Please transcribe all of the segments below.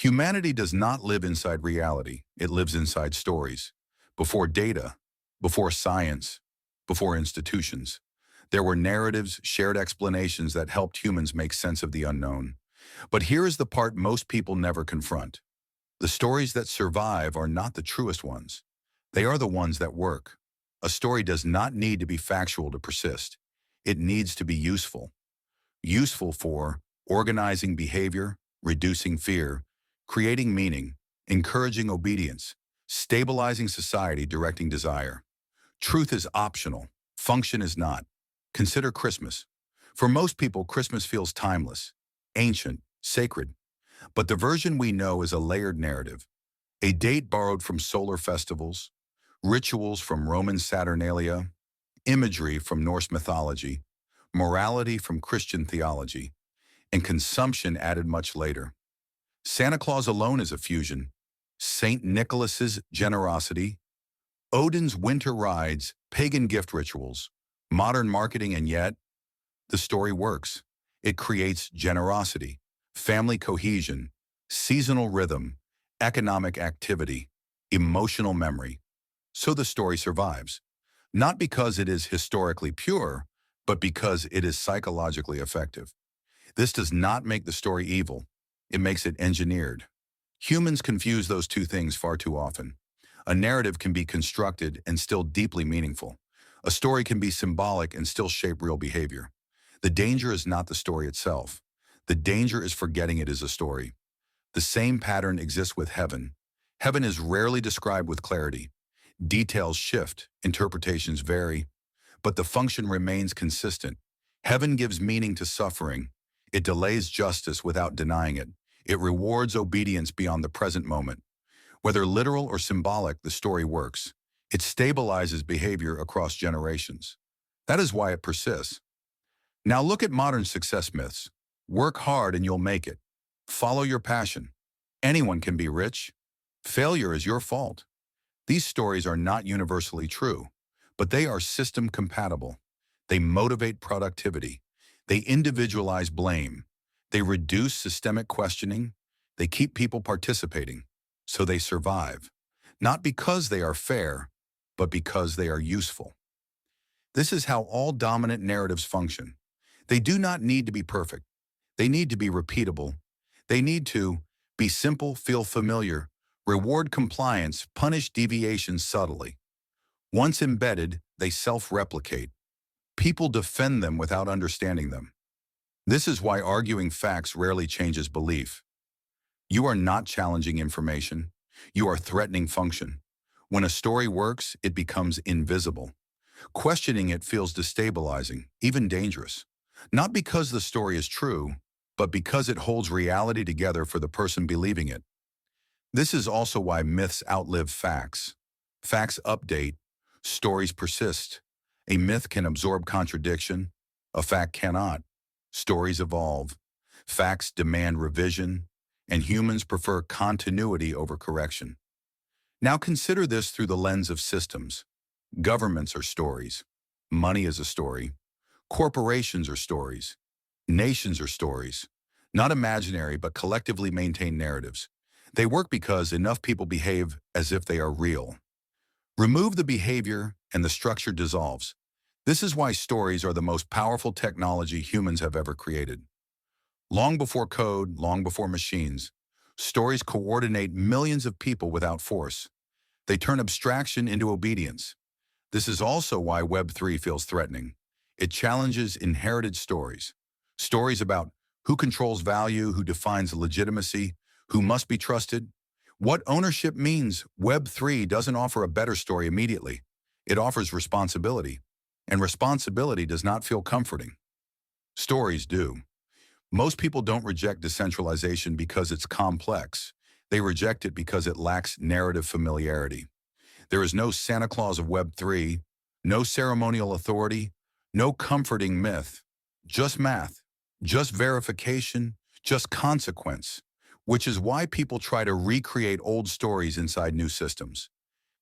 Humanity does not live inside reality. It lives inside stories. Before data, before science, before institutions, there were narratives, shared explanations that helped humans make sense of the unknown. But here is the part most people never confront. The stories that survive are not the truest ones. They are the ones that work. A story does not need to be factual to persist. It needs to be useful. Useful for organizing behavior, reducing fear, creating meaning, encouraging obedience, stabilizing society, directing desire. Truth is optional. Function is not. Consider Christmas. For most people, Christmas feels timeless, ancient, sacred. But the version we know is a layered narrative, a date borrowed from solar festivals, rituals from Roman Saturnalia, imagery from Norse mythology, morality from Christian theology, and consumption added much later. Santa Claus alone is a fusion. St. Nicholas's generosity, Odin's winter rides, pagan gift rituals, modern marketing, and yet, the story works. It creates generosity, family cohesion, seasonal rhythm, economic activity, emotional memory. So the story survives. Not because it is historically pure, but because it is psychologically effective. This does not make the story evil. It makes it engineered. Humans confuse those two things far too often. A narrative can be constructed and still deeply meaningful. A story can be symbolic and still shape real behavior. The danger is not the story itself. The danger is forgetting it is a story. The same pattern exists with heaven. Heaven is rarely described with clarity. Details shift, interpretations vary, but the function remains consistent. Heaven gives meaning to suffering. It delays justice without denying it. It rewards obedience beyond the present moment. Whether literal or symbolic, the story works. It stabilizes behavior across generations. That is why it persists. Now look at modern success myths. Work hard and you'll make it. Follow your passion. Anyone can be rich. Failure is your fault. These stories are not universally true, but they are system compatible. They motivate productivity. They individualize blame. They reduce systemic questioning. They keep people participating, so they survive. Not because they are fair, but because they are useful. This is how all dominant narratives function. They do not need to be perfect. They need to be repeatable. They need to be simple, feel familiar, reward compliance, punish deviations subtly. Once embedded, they self-replicate. People defend them without understanding them. This is why arguing facts rarely changes belief. You are not challenging information. You are threatening function. When a story works, it becomes invisible. Questioning it feels destabilizing, even dangerous. Not because the story is true, but because it holds reality together for the person believing it. This is also why myths outlive facts. Facts update, stories persist. A myth can absorb contradiction, a fact cannot. Stories evolve. Facts demand revision, and humans prefer continuity over correction. Now consider this through the lens of systems. Governments are stories. Money is a story. Corporations are stories. Nations are stories. Not imaginary, but collectively maintained narratives. They work because enough people behave as if they are real. Remove the behavior and the structure dissolves. This is why stories are the most powerful technology humans have ever created. Long before code, long before machines, stories coordinate millions of people without force. They turn abstraction into obedience. This is also why Web3 feels threatening. It challenges inherited stories. Stories about who controls value, who defines legitimacy, who must be trusted. What ownership means. Web3 doesn't offer a better story immediately. It offers responsibility. And responsibility does not feel comforting. Stories do. Most people don't reject decentralization because it's complex. They reject it because it lacks narrative familiarity. There is no Santa Claus of Web3, no ceremonial authority, no comforting myth, just math, just verification, just consequence, which is why people try to recreate old stories inside new systems.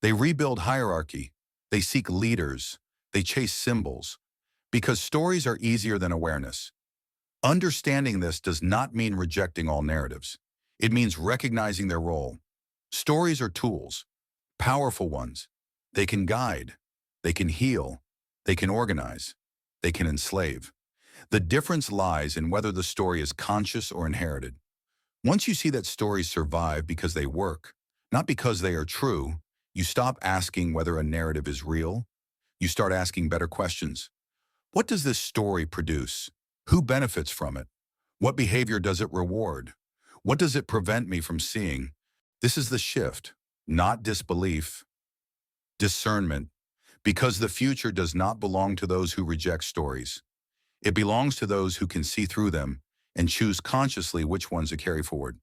They rebuild hierarchy, they seek leaders, they chase symbols, because stories are easier than awareness. Understanding this does not mean rejecting all narratives. It means recognizing their role. Stories are tools, powerful ones. They can guide, they can heal, they can organize, they can enslave. The difference lies in whether the story is conscious or inherited. Once you see that stories survive because they work, not because they are true, you stop asking whether a narrative is real. You start asking better questions. What does this story produce? Who benefits from it? What behavior does it reward? What does it prevent me from seeing? This is the shift, not disbelief, discernment, because the future does not belong to those who reject stories. It belongs to those who can see through them and choose consciously which ones to carry forward.